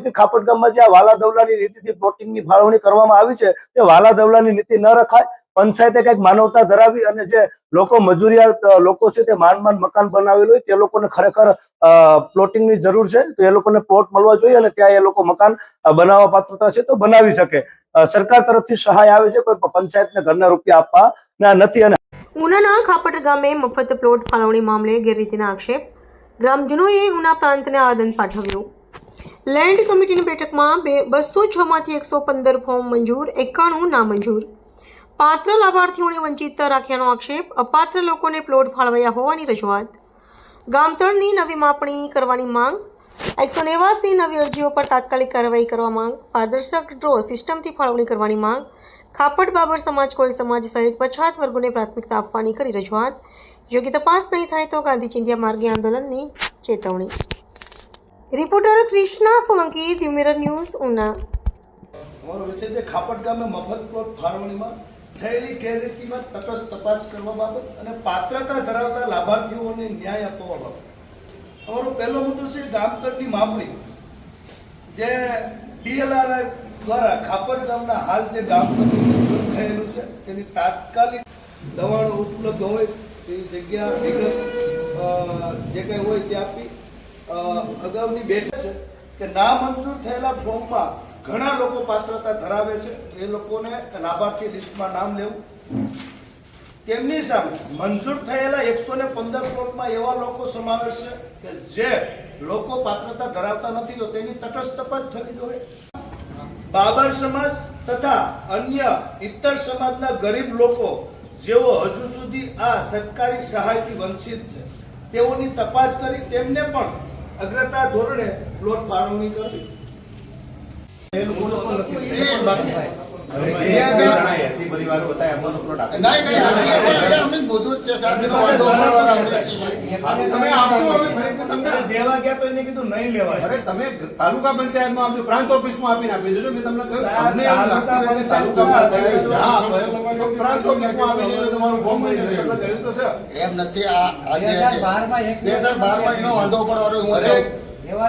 કે ખાપટ ગામમાં જે વાલા દવલાની નીતિથી પ્લોટિંગની ફાળવણી કરવામાં આવી છે તે વાલા દવલાની નીતિ ન રખાય. પંચાયતે કંઈક માનવતા ધરાવી અને જે લોકો મજૂરિયા લોકો છે તે માંડ મકાન બનાવેલું હોય તે લોકોને ખરેખર પ્લોટિંગની જરૂર છે તો એ લોકોને પ્લોટ મળવા જોઈએ અને ત્યાં એ લોકો મકાન બનાવવા પાત્રતા છે તો બનાવી શકે. સરકાર તરફથી સહાય આવે છે, કોઈ પંચાયતને ઘરના રૂપિયા આપવાના નથી. અને ઉનાના ખાપટ ગામે મફત પ્લોટ ફાળવણી મામલે ગેરરીતિના આક્ષેપ. ગ્રામજનોએ ઉના પ્રાંતને આવેદન પાઠવ્યું. લેન્ડ કમિટીની બેઠકમાં 206 માંથી 115 ફોર્મ મંજૂર, 91 નામંજૂર. પાત્ર લાભાર્થીઓને વંચિત રાખ્યાનો આક્ષેપ. અપાત્ર લોકોને પ્લોટ ફાળવાયા હોવાની રજૂઆત. ગામતળની નવી માપણી કરવાની માંગ. 189 નવી અરજીઓ પર તાત્કાલિક કાર્યવાહી કરવા માંગ. પારદર્શક ડ્રો સિસ્ટમથી ફાળવણી કરવાની માંગ. ખાપટ બાબર સમાજ, કોળી સમાજ સહિત પછાત વર્ગોને પ્રાથમિકતા આપવાની કરી રજૂઆત. યોગ્ય તપાસ નહીં થાય તો ગાંધી ચિંધ્યા માર્ગે આંદોલનની ચેતવણી. Reporter Krishna Solanki, the mirror news, Una. અમારો વિષય છે ખાપટ ગામે મફત પ્લોટ ફાળવણીમાં થયેલી ગેરરીતિમાં તટસ્થ તપાસ કરવા બાબત અને પાત્રતા ધરાવતા લાભાર્થીઓને ન્યાય આપવા બાબત. અમારો પહેલો મુદ્દો છે ગામતળની માપણી. જે DLRI દ્વારા ખાપટ ગામના હાલ જે ગામતળની મંજૂર થયેલું છે તેની તાત્કાલિક દવાણો ઉપલબ્ધ હોય તેની જગ્યા વિગત જે કંઈ હોય તે આપી. અગાઉની બેઠક છે કે ના મંજૂર થયેલા ફોર્મમાં ઘણા લોકો પાત્રતા ધરાવે છે, એ લોકોને લાભાર્થી લિસ્ટમાં નામ લેવું. તેમની સામે મંજૂર થયેલા 115 પ્લોટમાં એવા લોકો સમાવેશ છે કે જે લોકો પાત્રતા ધરાવતા નથી તો તેની તટસ્થ તપાસ થવી જોઈએ. બાબર સમાજ તથા અન્ય ઇતર સમાજના ગરીબ લોકો જેઓ હજુ સુધી આ સરકારી સહાયથી વંચિત છે તેઓની તપાસ કરી તેમને પણ અગ્રતા ધોરણે પ્લોટ ફાળવણી કરવી. ऐसी परिवार होता है हम प्लॉट आते नहीं मौजूद છે સાહેબ તમે આપજો અમે ફરીથી તમને દેવા ગયા તો એને કીધું નહીં લેવાય. અરે તમે તાલુકા પંચાયતમાં આપજો, પ્રાંત ઓફિસમાં આપીને આપી દેજો. મેં તમને કહ્યું અમને તાલુકા પંચાયત પ્રાંત ઓફિસમાં આપી દેજો, તમારું ફોર્મ ભરી દેજો. તમને કહ્યું તો છે એમ નથી. આ આજે 2012 એનો વાંધો પડવાનો હું છે.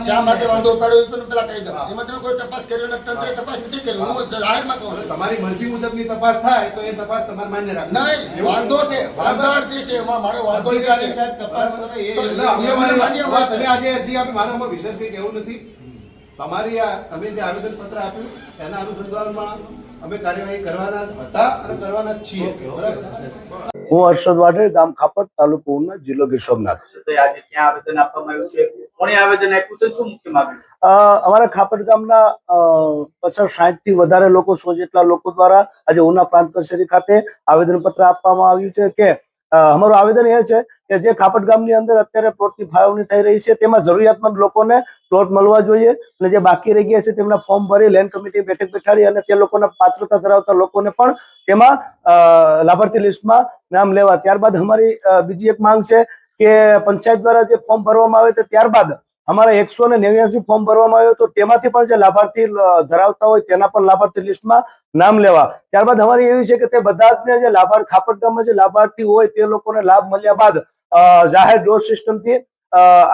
શા માટે વાંધો પડ્યો પણ પેલા કહી દો. એમાં તમે કોઈ તપાસ કર્યો નથી, તંત્રે તપાસ નથી કરી. હું જાહેરમાં કહું છું તમારી મરજી મુજબની તપાસ થાય તો એ તપાસ તમારે માન્ય રાખવી. નહીં, વાંધો છે, વાંધાથી છે. એમાં મારો વાંધો અધિકારી સાહેબ તપાસ કરે એ એટલે અમે માન્ય વાત. તમે આજે અરજી આપી, મારામાં વિશેષ કંઈ કહેવું નથી. તમારી આ તમે જે આવેદન પત્ર આપ્યું એના અનુસંધાનમાં અમે કાર્યવાહી કરવાના હતા અને કરવાના છીએ. હું હર્ષદ વાઢેર, ગામ ખાપટ, તાલુકો ઉના, જિલ્લો ગીર સોમનાથ. અમારા ખાપટ ગામના 50-60 થી વધારે લોકો, 100 જેટલા લોકો દ્વારા આજે ઉના પ્રાંત કચેરી ખાતે આવેદન પત્ર આપવામાં આવ્યું છે કે અમારું આવેદન એ છે કે જે ખાપટ ગામની અંદર અત્યારે પ્લોટની ફાળવણી થઈ રહી છે તેમાં જરૂરિયાતમંદ લોકોને પ્લોટ મળવા જોઈએ અને જે બાકી રહી ગયા છે તેમના ફોર્મ ભરી લેન્ડ કમિટી બેઠક બેઠાડી અને તે લોકોના પાત્રતા ધરાવતા લોકોને પણ તેમાં લાભાર્થી લિસ્ટમાં નામ લેવા. ત્યારબાદ અમારી બીજી એક માંગ છે કે પંચાયત દ્વારા જે ફોર્મ ભરવામાં આવે છે ત્યારબાદ અમારા 189 ફોર્મ ભરવામાં આવ્યો તો તેમાંથી પણ જે લાભાર્થી ધરાવતા હોય તેના પણ લાભાર્થી લિસ્ટમાં નામ લેવા. ત્યારબાદ અમારી એવી છે કે તે બધા જ જે ખાપટ ગામમાં જે લાભાર્થી હોય તે લોકોને લાભ મળ્યા બાદ જાહેર ડ્રો સિસ્ટમથી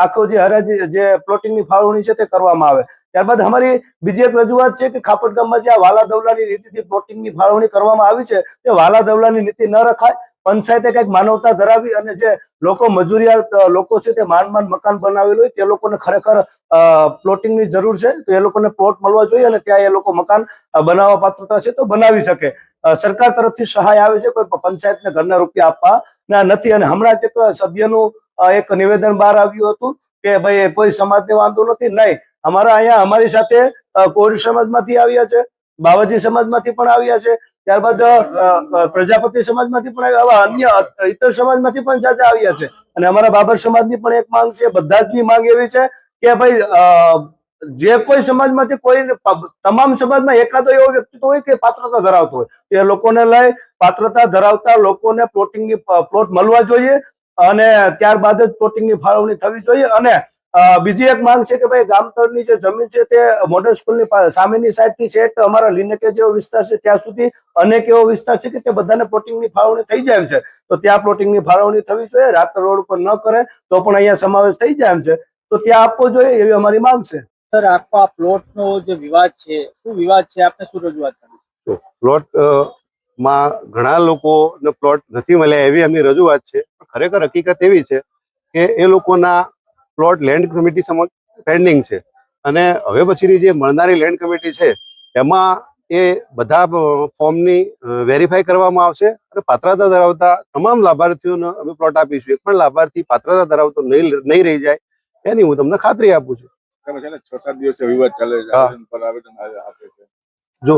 આખો જે હરાજી જે પ્લોટિંગની ફાળવણી છે તે કરવામાં આવે. ત્યારબાદ અમારી બીજી એક રજૂઆત છે કે ખાપટ ગામમાં જે વાલા દવલાની નીતિથી પ્લોટિંગની ફાળવણી કરવામાં આવી છે તે વાલા દવલાની નીતિ ન રખાય. પંચાયતે કંઈક માનવતા ધરાવી અને જે લોકો મજૂરિયા લોકો છે તે માંડ મકાન બનાવેલું હોય તે લોકોને ખરેખર પ્લોટિંગની જરૂર છે તો એ લોકોને પ્લોટ મળવા જોઈએ અને ત્યાં એ લોકો મકાન બનાવવા પાત્રતા છે તો બનાવી શકે. સરકાર તરફથી સહાય આવે છે, કોઈ પંચાયતને ઘરના રૂપિયા આપવાના નથી. અને હમણાં જ એક સભ્યનું એક નિવેદન બહાર આવ્યું હતું કે ભાઈ કોઈ સમાજને વાંધો નથી. નહીં, અમારા અહીંયા અમારી સાથે કોળી સમાજમાંથી આવ્યા છે, બાવાજી સમાજમાંથી પણ આવ્યા છે, ત્યારબાદ પ્રજાપતિ સમાજમાંથી પણ આવ્યા, અન્ય ઇતર સમાજમાંથી પણ જાજા આવ્યા છે. અને અમારા બાબર સમાજની પણ એક માંગ છે. બધા જ ની માંગ એવી છે કે ભાઈ જે કોઈ સમાજમાંથી કોઈ તમામ સમાજમાં એકાદો એવો વ્યક્તિ હોય કે પાત્રતા ધરાવતો હોય એ લોકોને લઈ પાત્રતા ધરાવતા લોકોને પ્લોટિંગની પ્લોટ મળવા જોઈએ અને ત્યારબાદ જ પ્લોટિંગની ફાળવણી થવી જોઈએ. અને બીજી એક માંગ છે કે ભાઈ ગામતળની જે જમીન છે તે મોડલ સ્કૂલની સામેની સાઈડથી છે અમારા લીનેકે જેવો વિસ્તાર છે ત્યાં સુધી અનેક એવો વિસ્તાર છે કે તે બધાને પ્લોટિંગની ફાળવણી થઈ જાય એમ છે તો ત્યાં પ્લોટિંગની ફાળવણી થવી જોઈએ. રાત રોડ ઉપર ન કરે તો પણ અહીંયા સમાવેશ થઈ જાય એમ છે તો ત્યાં આપવો જોઈએ એવી અમારી માંગ છે. સર આખો આ પ્લોટનો જે વિવાદ છે શું વિવાદ છે, આપને શું રજૂઆત કરી? પ્લોટ માં ઘણા લોકોને પ્લોટ નથી મળ્યા એવી એમની રજૂઆત છે. ખરેખર હકીકત એવી છે કે એ લોકોના પ્લોટ લેન્ડ કમિટી સમક્ષ પેન્ડિંગ છે અને હવે પછીની જે મળનારી લેન્ડ કમિટી છે એમાં એ બધા ફોર્મની વેરીફાઈ કરવામાં આવશે અને પાત્રતા ધરાવતા તમામ લાભાર્થીઓને અમે પ્લોટ આપીશું. એક પણ લાભાર્થી પાત્રતા ધરાવતો નહીં રહી જાય એની હું તમને ખાતરી આપું છું. 6-7 દિવસે વિવાદ ચાલે છે, આવેદન પર આવેદન આપે છે. જો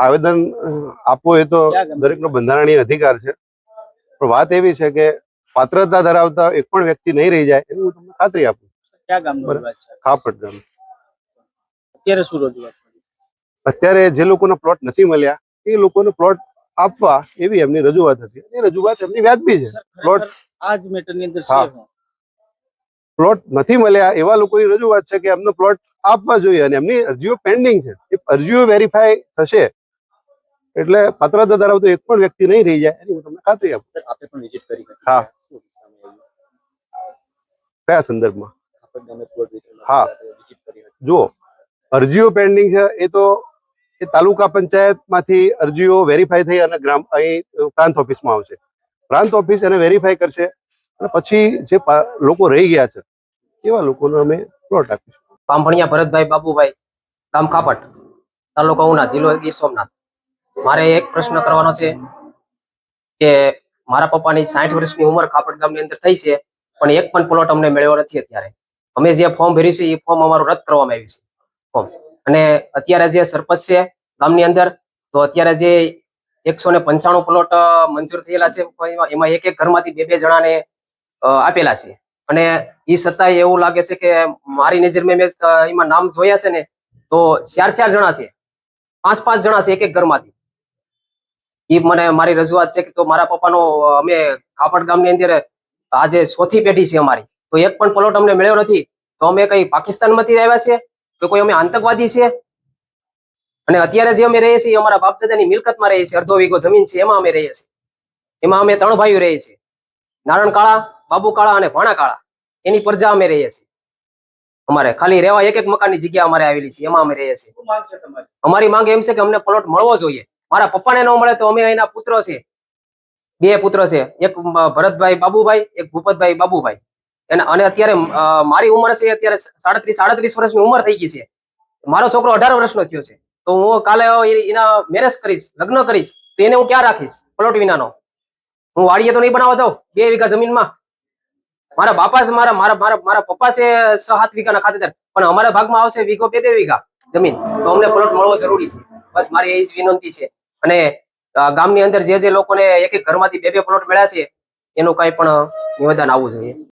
આવેદન આપવો એ તો દરેકનો બંધારણીય અધિકાર છે, પણ વાત એવી છે કે પાત્રતા ધરાવતા એક પણ વ્યક્તિ નહીં રહી જાય એની હું તમને ખાતરી આપું. ક્યાં ગામનો વિવાદ છે? ખાપટ ગામ. અત્યારે શું રજૂઆત કરી? અત્યારે જે લોકોને પ્લોટ નથી મળ્યા એ લોકોને પ્લોટ આપવા એવી એમની રજૂઆત હતી. એ રજૂઆત એમની વ્યાજબી છે. પ્લોટ આ જ મેટરની અંદર હા. છે. પ્લોટ નથી મળ્યા એવા લોકોની રજૂઆત છે કે એમને પ્લોટ આપવા જોઈએ અને એમની અરજીઓ પેન્ડિંગ છે. એ અરજીઓ વેરીફાઈ થશે એટલે પાત્રતા ધરાવતો એક પણ વ્યક્તિ નહીં રહી જાય એની હું તમને ખાતરી આપું. આપે પણ વિઝિટ કરી હતી. હા. કયા સંદર્ભમાં? હા. જુઓ, અરજીઓ પેન્ડિંગ છે એ તો એ તાલુકા પંચાયતમાંથી અરજીઓ વેરીફાઈ થઈ અને અહીં પ્રાંત ઓફિસમાં આવશે. પ્રાંત ઓફિસ એને વેરીફાઈ કરશે અને પછી જે લોકો રહી ગયા છે એવા લોકોને અમે પ્લોટ આપીશું. પામભણિયા ભરતભાઈ બાબુભાઈ, ગામ ખાપટ, તાલુકો ઉના, જિલ્લો ગીર સોમનાથ. મારે એક પ્રશ્ન કરવાનો છે કે મારા પપ્પાની 60 વર્ષની ઉંમર ખાપટ ગામની અંદર થઈ છે પણ એક પણ પ્લોટ અમને મળ્યો નથી. અત્યારે અમે જે ફોર્મ ભર્યું છે એ ફોર્મ અમારું રદ કરવામાં આવ્યું છે ફોર્મ. અને અત્યારે જે સરપંચ છે ગામની અંદર તો અત્યારે જે 195 પ્લોટ મંજૂર થયેલા છે એમાં એક ઘરમાંથી બે જણાને આપેલા છે અને એ છતાંય એવું લાગે છે કે મારી નજરમાં મેં એમાં નામ જોયા છે ને તો 4 જણા છે, 5 જણા છે એક ઘરમાંથી. એ મને મારી રજૂઆત છે કે તો મારા પપ્પાનો અમે ખાપટ ગામની અંદર આજે 4થી પેઢી છે અમારી, તો એક પણ પ્લોટ અમને મળ્યો નથી. તો અમે કઈ પાકિસ્તાનમાંથી આવ્યા છે કે કોઈ અમે આતંકવાદી છે? અને અત્યારે જે અમે રહીએ છીએ અમારા બાપ દાદાની મિલકતમાં રહીએ છીએ, અડધો વીઘો જમીન છે એમાં અમે રહીએ છીએ. એમાં અમે 3 ભાઈઓ રહીએ છીએ, નારાયણ કાળા, બાબુ કાળા અને ભાણા કાળા. એની પ્રજા અમે રહીએ છીએ. અમારે ખાલી રહેવા એક મકાનની જગ્યા અમારે આવેલી છે એમાં અમે રહીએ છીએ. અમારી માંગ એમ છે કે અમને પ્લોટ મળવો જોઈએ. મારા પપ્પાને ન મળે તો અમે એના પુત્ર છે, 2 પુત્ર છે, એક ભરતભાઈ બાબુભાઈ, એક ભૂપતભાઈ બાબુભાઈ. અને અત્યારે મારી ઉંમર છે અત્યારે 37 વર્ષની ઉંમર થઈ ગઈ છે. મારો છોકરો 18 વર્ષનો થયો છે. તો હું કાલે એના મેરેજ કરીશ, લગ્ન કરીશ તો એને હું ક્યાં રાખીશ પ્લોટ વિનાનો? હું વાડીએ તો નહીં બનાવવા જાઉં 2 વીઘા જમીનમાં. મારા બાપા છે મારા પપ્પા છે 6-7 વીઘાના ખાતેદાર, પણ અમારા ભાગમાં આવશે વીઘો 2 વીઘા જમીન. તો અમને પ્લોટ મળવો જરૂરી છે. બસ મારી એ જ વિનંતી છે. અને ગામની અંદર જે લોકોને એક ઘરમાંથી 2 પ્લોટ મળ્યા છે એનું કઈ પણ નિવેદન આવવું જોઈએ.